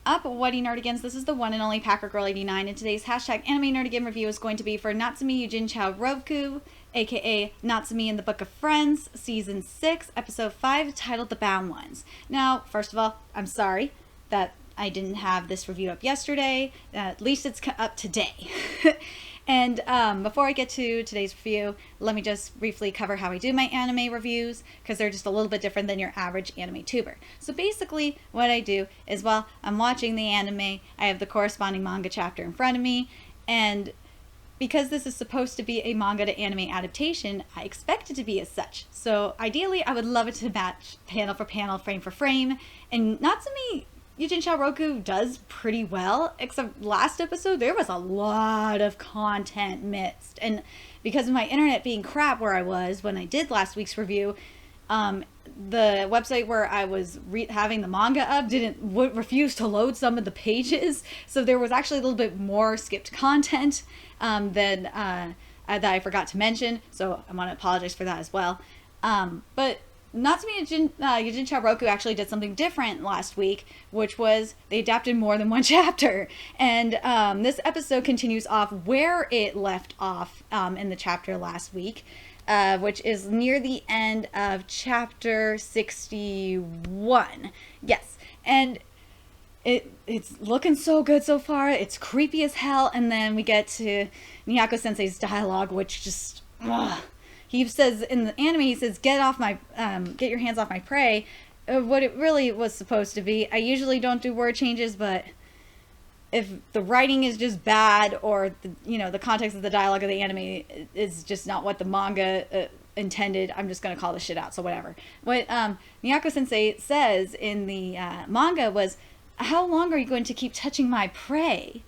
up, Whitey Nerdigans? This is the one and only Packer Girl 89, and today's hashtag anime nerdigan review is going to be for Natsume Yuujinchou Roku, aka Natsume in the Book of Friends, Season 6, Episode 5, titled The Bound Ones. Now, first of all, I'm sorry that I didn't have this review up yesterday. At least it's up today. And before I get to today's review, let me just briefly cover how I do my anime reviews, because they're just a little bit different than your average anime tuber. So basically, what I do is, while I'm watching the anime, I have the corresponding manga chapter in front of me, and because this is supposed to be a manga to anime adaptation, I expect it to be as such. So ideally, I would love it to match panel for panel, frame for frame, and Natsume Yuujinchou Roku does pretty well, except last episode there was a lot of content mixed, and because of my internet being crap where I was when I did last week's review, the website where I was having the manga up refused to load some of the pages, so there was actually a little bit more skipped content than that I forgot to mention, so I want to apologize for that as well. But Natsume Yuujinchou Roku actually did something different last week, which was they adapted more than one chapter. And this episode continues off where it left off in the chapter last week, which is near the end of chapter 61. Yes, and it's looking so good so far. It's creepy as hell. And then we get to Miyako Sensei's dialogue, which just... He says in the anime, he says, get your hands off my prey. What it really was supposed to be. I usually don't do word changes, but if the writing is just bad, or the context of the dialogue of the anime is just not what the manga intended, I'm just going to call this shit out, so whatever. What Miyako Sensei says in the manga was, how long are you going to keep touching my prey?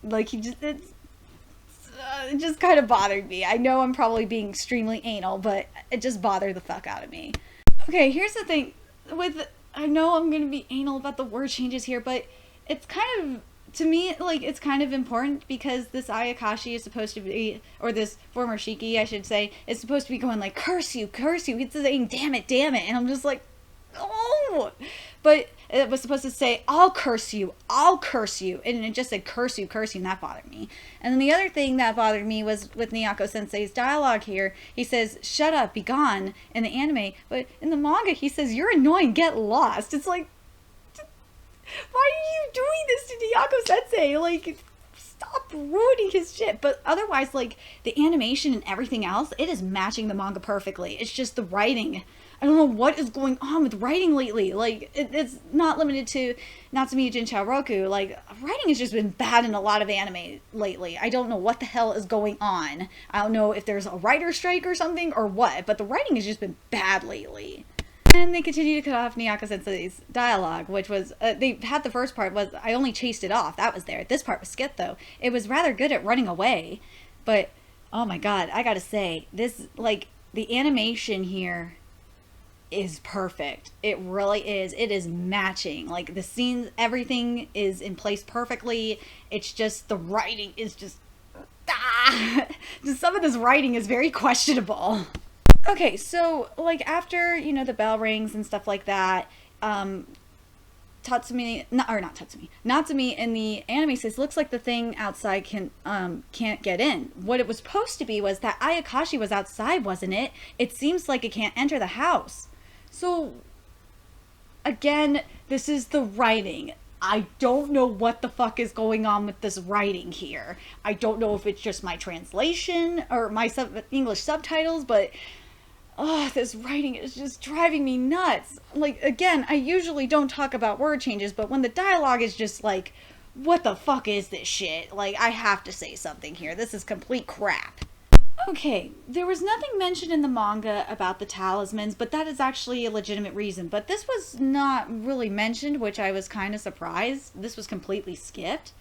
Like, it just kind of bothered me. I know I'm probably being extremely anal, but it just bothered the fuck out of me. Okay, here's the thing. I know I'm going to be anal about the word changes here, but it's kind of, to me, like, it's kind of important, because this Ayakashi is supposed to be, or this former Shiki, I should say, is supposed to be going like, curse you, curse you. It's saying, damn it, and I'm just like, oh! But it was supposed to say, I'll curse you, and it just said curse you, and that bothered me. And then the other thing that bothered me was with Miyako Sensei's dialogue here. He says, shut up, be gone, in the anime, but in the manga he says, you're annoying, get lost. It's like, why are you doing this to Miyako Sensei? Like, stop ruining his shit. But otherwise, like, the animation and everything else, it is matching the manga perfectly. It's just the writing. I don't know what is going on with writing lately. Like, it's not limited to Natsume Yuujinchou Roku. Like, writing has just been bad in a lot of anime lately. I don't know what the hell is going on. I don't know if there's a writer strike or something or what, but the writing has just been bad lately. And they continue to cut off Miyako Sensei's dialogue, which was, they had the first part was, I only chased it off. That was there. This part was skipped, though. It was rather good at running away. But, oh my god, I gotta say, this, like, the animation here is perfect. It really is. It is matching. Like, the scenes, everything is in place perfectly. It's just the writing is just some of this writing is very questionable. Okay, so like after the bell rings and stuff like that, Natsume in the anime says, looks like the thing outside can't get in. What it was supposed to be was that Ayakashi was outside, wasn't it? It seems like it can't enter the house. So, again, this is the writing. I don't know what the fuck is going on with this writing here. I don't know if it's just my translation or my English subtitles, but this writing is just driving me nuts. Like, again, I usually don't talk about word changes, but when the dialogue is just like, what the fuck is this shit? Like, I have to say something here. This is complete crap. Okay, there was nothing mentioned in the manga about the talismans, but that is actually a legitimate reason. But this was not really mentioned, which I was kind of surprised. This was completely skipped.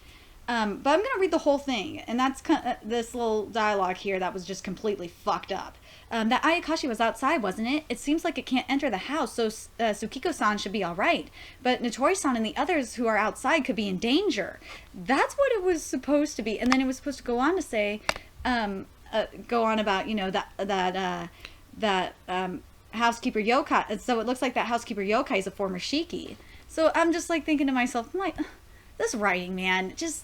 But I'm going to read the whole thing, and that's this little dialogue here that was just completely fucked up. That Ayakashi was outside, wasn't it? It seems like it can't enter the house, so Tsukiko-san should be alright. But Notori-san and the others who are outside could be in danger. That's what it was supposed to be. And then it was supposed to go on to say... go on about that housekeeper yokai. So it looks like that housekeeper yokai is a former Shiki. So I'm just like thinking to myself, I'm like, this writing, man, just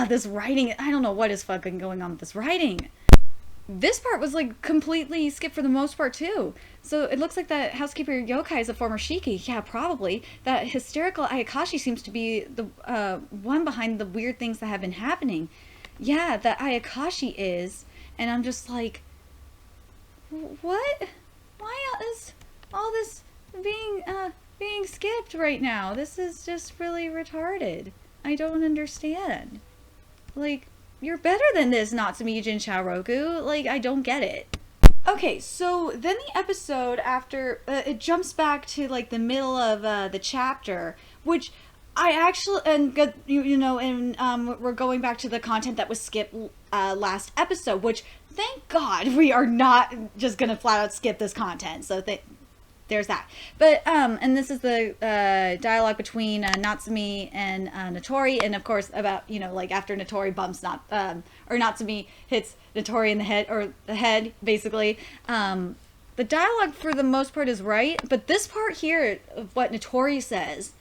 this writing. I don't know what is fucking going on with this writing. This part was like completely skipped for the most part too. So it looks like that housekeeper yokai is a former shiki. Yeah, probably. That hysterical Ayakashi seems to be the one behind the weird things that have been happening. Yeah, that Ayakashi is. And I'm just like, what? Why is all this being skipped right now? This is just really retarded. I don't understand. Like, you're better than this, Natsume Yuujinchou Roku. Like, I don't get it. Okay, so then the episode after, it jumps back to, like, the middle of the chapter, which I actually, and, we're going back to the content that was skipped last episode, which, thank God, we are not just gonna flat out skip this content, so there's that. But, and this is the dialogue between Natsume and Notori, and of course about, like after Notori bumps or Natsume hits Notori in the head, basically. The dialogue for the most part is right, but this part here of what Notori says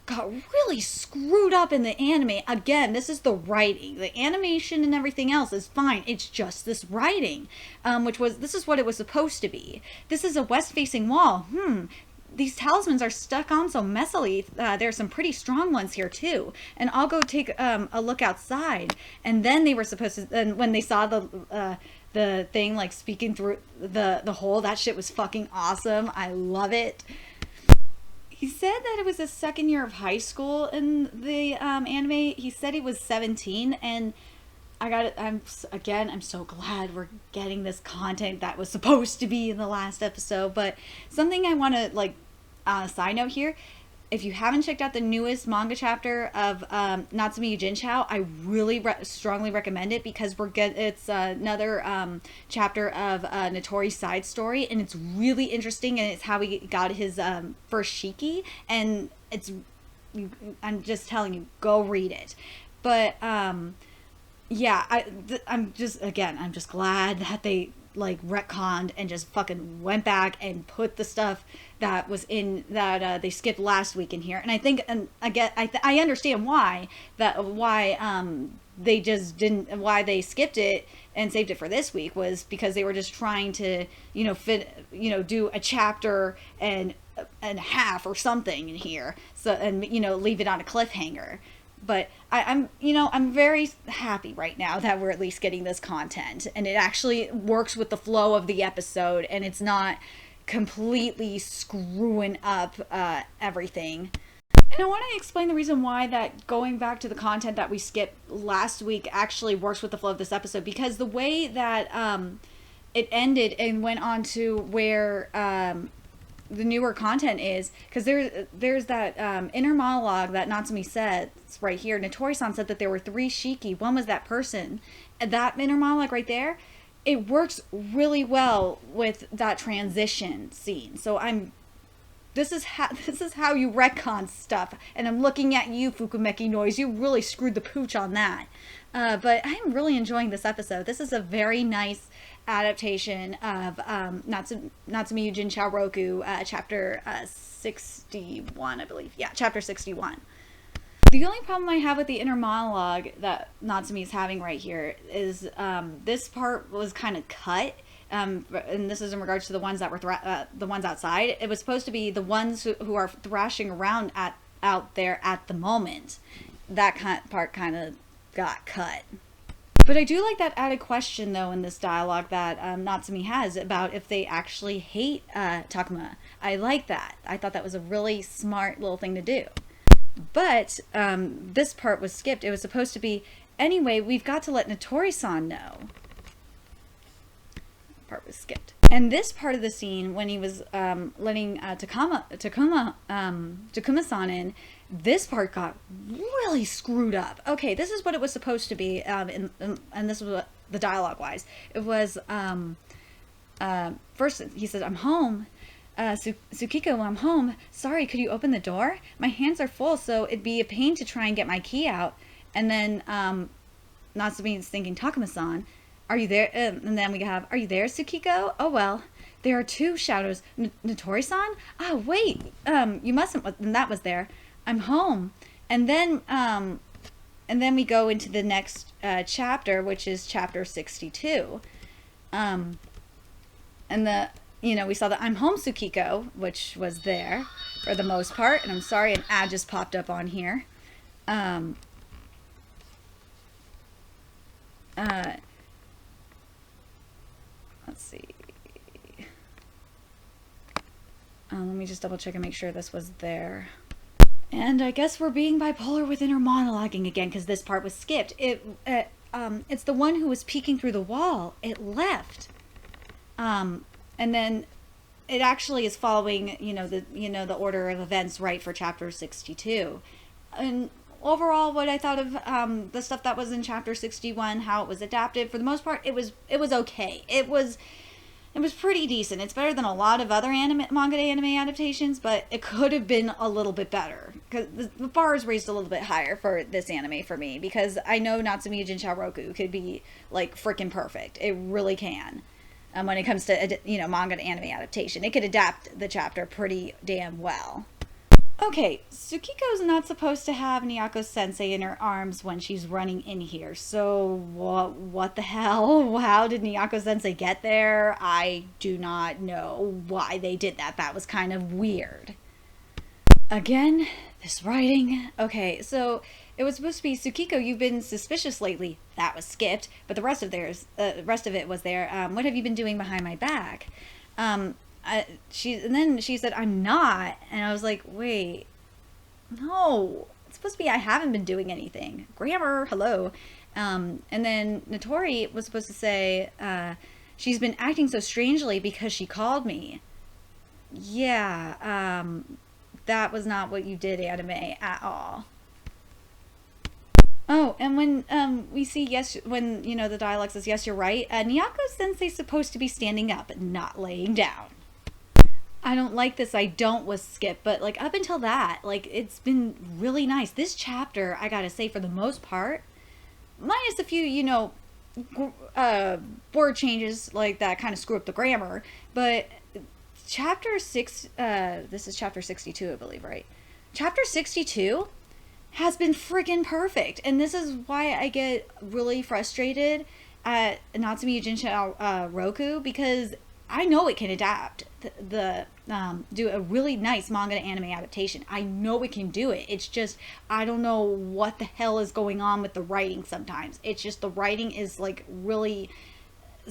got really screwed up in the anime. Again, this is the writing. The animation and everything else is fine. It's just this writing, this is what it was supposed to be. This is a west-facing wall. These talismans are stuck on so messily. There's some pretty strong ones here too. And I'll go take a look outside. And then they were supposed to, and when they saw the thing like speaking through the hole, that shit was fucking awesome. I love it. He said that it was his second year of high school in the anime. He said he was 17, and I'm so glad we're getting this content that was supposed to be in the last episode. But something I want to, like, on a side note here, if you haven't checked out the newest manga chapter of Natsume Yuujinchou, I really strongly recommend it, because it's another chapter of Notori's side story, and it's really interesting, and it's how he got his first shiki, and I'm just telling you, go read it. But yeah, I'm just glad that they like retconned and just fucking went back and put the stuff that was in that they skipped last week in here. And I think, and I understand why they just didn't, why they skipped it and saved it for this week, was because they were just trying to do a chapter and a half or something in here, so, and leave it on a cliffhanger. But I'm very happy right now that we're at least getting this content, and it actually works with the flow of the episode, and it's not completely screwing up everything. And I want to explain the reason why that going back to the content that we skipped last week actually works with the flow of this episode, because the way that it ended and went on to where the newer content is, because there's that inner monologue that Natsume says right here. Notori-san said that there were 3 shiki. One was that person. And that inner monologue right there, it works really well with that transition scene. So this is how you retcon stuff. And I'm looking at you, Fukumeki Noise. You really screwed the pooch on that. But I'm really enjoying this episode. This is a very nice adaptation of Natsume Yuujinchou Roku, chapter 61, I believe. Yeah, chapter 61. The only problem I have with the inner monologue that Natsume is having right here is this part was kind of cut. And this is in regards to the ones that were the ones outside. It was supposed to be the ones who are thrashing around out there at the moment. That part kind of got cut. But I do like that added question, though, in this dialogue that Natsume has about if they actually hate Takuma. I like that. I thought that was a really smart little thing to do. But this part was skipped. It was supposed to be, anyway, we've got to let Notori-san know. Part was skipped. And this part of the scene, when he was letting Takuma-san in, this part got really screwed up. Okay, this is what it was supposed to be, and this was what the dialogue-wise. It was, first he says, "I'm home. Tsukiko, I'm home. Sorry, could you open the door? My hands are full, so it'd be a pain to try and get my key out." And then Natsume is thinking, "Takuma-san, are you there?" And then we have, "Are you there, Tsukiko? Oh, well, there are 2 shadows. Notori-san? Ah, wait, you mustn't," and that was there. I'm home. And then we go into the next chapter, which is chapter 62. And we saw the I'm home Tsukiko, which was there for the most part. And I'm sorry, an ad just popped up on here. Let's see. Let me just double check and make sure this was there. And I guess we're being bipolar with inner monologuing again, because this part was skipped. It's the one who was peeking through the wall. It left. And then it actually is following, the order of events right for chapter 62. And overall, what I thought of the stuff that was in chapter 61, how it was adapted, for the most part, it was okay. It was pretty decent. It's better than a lot of other manga to anime adaptations, but it could have been a little bit better. Because the bar is raised a little bit higher for this anime for me, because I know Natsume Yuujinchou Roku could be like freaking perfect. It really can. When it comes to manga to anime adaptation, it could adapt the chapter pretty damn well. Okay, Tsukiko's not supposed to have Nyako Sensei in her arms when she's running in here. So what the hell? How did Nyako Sensei get there? I do not know why they did that. That was kind of weird. Again, this writing. Okay, so it was supposed to be Tsukiko, you've been suspicious lately. That was skipped, but the rest of it was there. What have you been doing behind my back? And then she said, I'm not. And I was like, wait, no, it's supposed to be I haven't been doing anything. Grammar, hello. And then Notori was supposed to say, she's been acting so strangely because she called me. Yeah, that was not what you did, anime, at all. Oh, and when we see when the dialogue says yes, you're right, Nyako Sensei's supposed to be standing up, not laying down. I don't like this I don't was skipped, but like up until that, like it's been really nice. This chapter, I gotta say, for the most part, minus a few, word changes like that kind of screw up the grammar, but chapter 6, this is chapter 62, I believe, right? Chapter 62 has been freaking perfect, and this is why I get really frustrated at Natsume Yuujinchou Roku, because I know it can adapt do a really nice manga to anime adaptation. I know it can do it. It's just I don't know what the hell is going on with the writing sometimes. It's just the writing is like really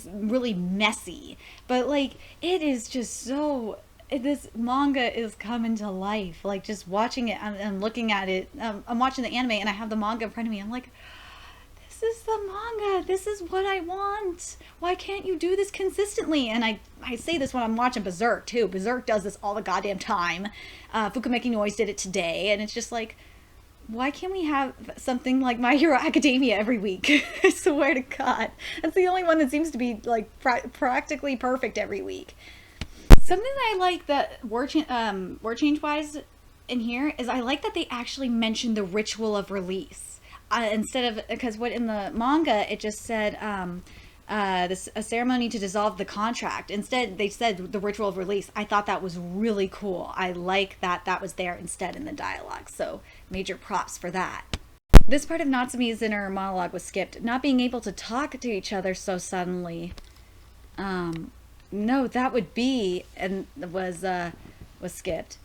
messy, but like it is just so, this manga is coming to life. Like just watching it, I'm looking at it, I'm watching the anime and I have the manga in front of me. I'm like, this is the manga. This is what I want. Why can't you do this consistently? And I say this when I'm watching Berserk too. Berserk does this all the goddamn time. Fukumeki Noise did it today, and it's just like, why can't we have something like My Hero Academia every week? I swear to God, that's the only one that seems to be like practically perfect every week. Something that I like that word change wise in here is I like that they actually mentioned the ritual of release. Instead of, because what in the manga it just said a ceremony to dissolve the contract. Instead they said the ritual of release. I thought that was really cool. I like that was there instead in the dialogue, so major props for that. This part of Natsume's inner monologue was skipped. Not being able to talk to each other so suddenly. No, that would be, and was skipped.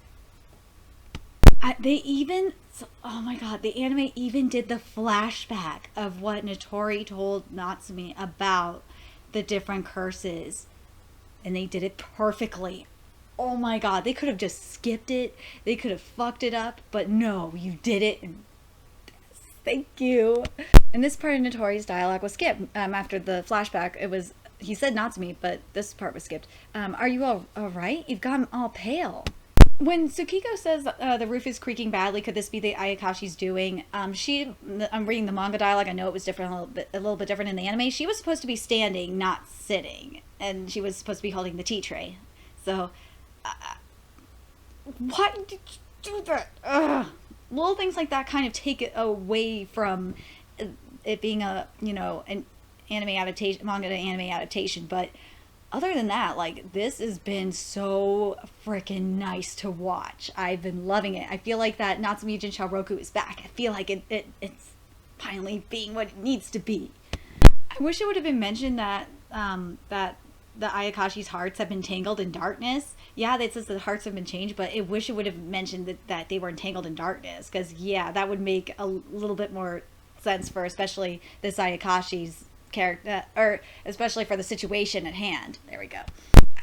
Oh my God, the anime even did the flashback of what Notori told Natsume about the different curses. And they did it perfectly. Oh my God, they could have just skipped it. They could have fucked it up. But no, you did it. And thank you. And this part of Notori's dialogue was skipped. After the flashback, he said Natsume, but this part was skipped. Are you all right? You've gotten all pale. When Tsukiko says the roof is creaking badly, could this be the Ayakashi's doing? I'm reading the manga dialogue. I know it was different, a little bit different in the anime. She was supposed to be standing, not sitting, and she was supposed to be holding the tea tray. So, why did you do that? Little things like that kind of take it away from it being an anime adaptation, manga to anime adaptation, but other than that, like, this has been so freaking nice to watch. I've been loving it. I feel like that Natsume Yuujinchou Roku is back. I feel like it's finally being what it needs to be. I wish it would have been mentioned that that the Ayakashi's hearts have been tangled in darkness. Yeah, it says the hearts have been changed, but I wish it would have mentioned that they were entangled in darkness. Because, yeah, that would make a little bit more sense for especially this Ayakashi's character, or especially for the situation at hand. There we go.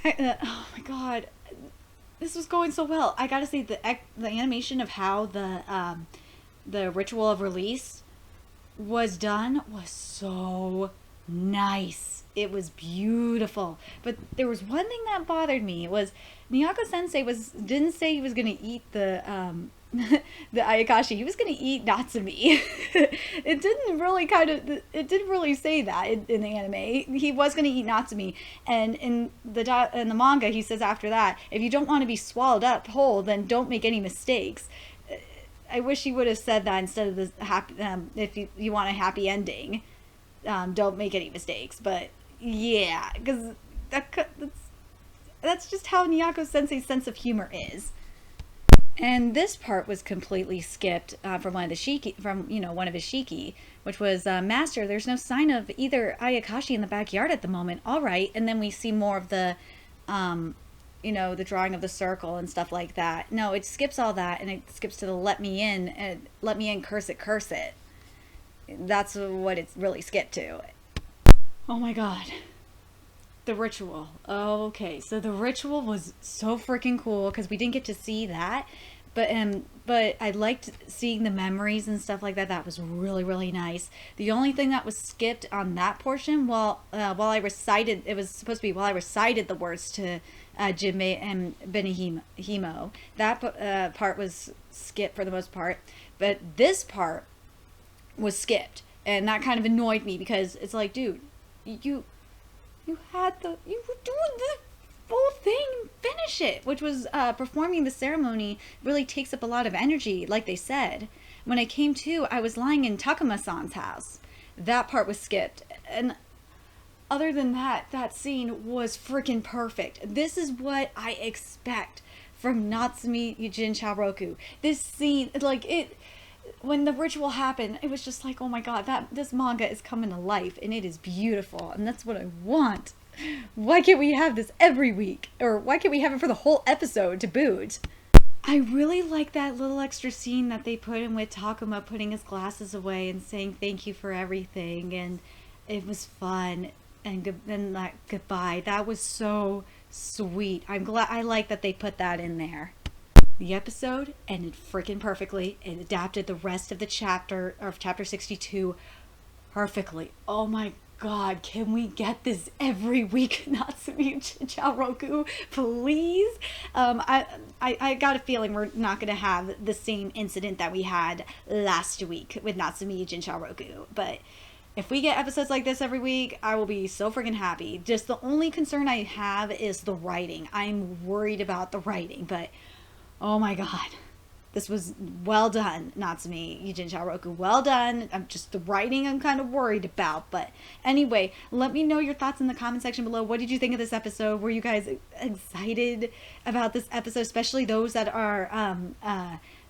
Oh my god. This was going so well. I gotta say, the animation of how the ritual of release was done was so nice. It was beautiful. But there was one thing that bothered me. It was Miyako Sensei didn't say he was gonna eat the the Ayakashi. He was gonna eat Natsume. It didn't really say that in the anime. He was gonna eat Natsume, and in the manga he says after that, if you don't want to be swallowed up whole, then don't make any mistakes. I wish he would have said that instead of this happy. If you want a happy ending, don't make any mistakes. But yeah, because that's just how Miyako Sensei's sense of humor is. And this part was completely skipped from one of the shiki, one of his shiki, which was Master. There's no sign of either Ayakashi in the backyard at the moment. All right, and then we see more of the, the drawing of the circle and stuff like that. No, it skips all that and it skips to the let me in, curse it. That's what it's really skipped to. Oh my god. The ritual. Okay, so the ritual was so freaking cool because we didn't get to see that, but I liked seeing the memories and stuff like that. That was really, really nice. The only thing that was skipped on that portion, while I recited, it was supposed to be while I recited the words to Jinbei and Benihimo. That part was skipped for the most part, but this part was skipped, and that kind of annoyed me because it's like, dude, you were doing the full thing, finish it, which was performing the ceremony really takes up a lot of energy, like they said. When I came to, I was lying in Takuma-san's house. That part was skipped. And other than that, that scene was freaking perfect. This is what I expect from Natsume Yuujinchou Roku. This scene, when the ritual happened, it was just like, oh my god, this manga is coming to life, and it is beautiful, and that's what I want. Why can't we have this every week? Or why can't we have it for the whole episode to boot? I really like that little extra scene that they put in with Takuma putting his glasses away and saying thank you for everything, and it was fun, and then that goodbye. That was so sweet. I like that they put that in there. The episode ended freaking perfectly. It adapted the rest of the chapter 62 perfectly. Oh my god, can we get this every week, Natsume Yuujinchou Roku, please? I got a feeling we're not going to have the same incident that we had last week with Natsume Yuujinchou Roku, but if we get episodes like this every week, I will be so freaking happy. Just the only concern I have is the writing. I'm worried about the writing, but oh my god, this was well done, Natsume Yuujinchou Roku. Well done. I'm just the writing I'm kind of worried about. But anyway, let me know your thoughts in the comment section below. What did you think of this episode? Were you guys excited about this episode, especially those that are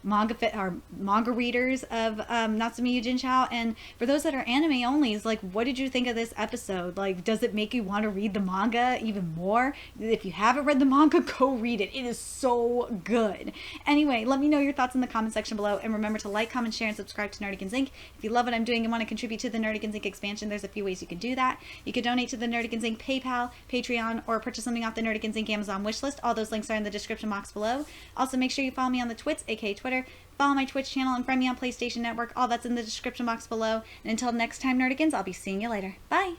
manga readers of Natsume Yuujinchou, and for those that are anime only, like, what did you think of this episode? Like, does it make you want to read the manga even more? If you haven't read the manga, go read it. It is so good. Anyway, let me know your thoughts in the comment section below, and remember to like, comment, share, and subscribe to Nerdigans Inc. If you love what I'm doing and want to contribute to the Nerdigans Inc. expansion, there's a few ways you can do that. You can donate to the Nerdigans Inc. PayPal, Patreon, or purchase something off the Nerdigans Inc. Amazon wishlist. All those links are in the description box below. Also, make sure you follow me on the Twits, aka Twitter. Follow my Twitch channel and friend me on PlayStation Network. All that's in the description box below. And until next time, Nerdigans, I'll be seeing you later. Bye!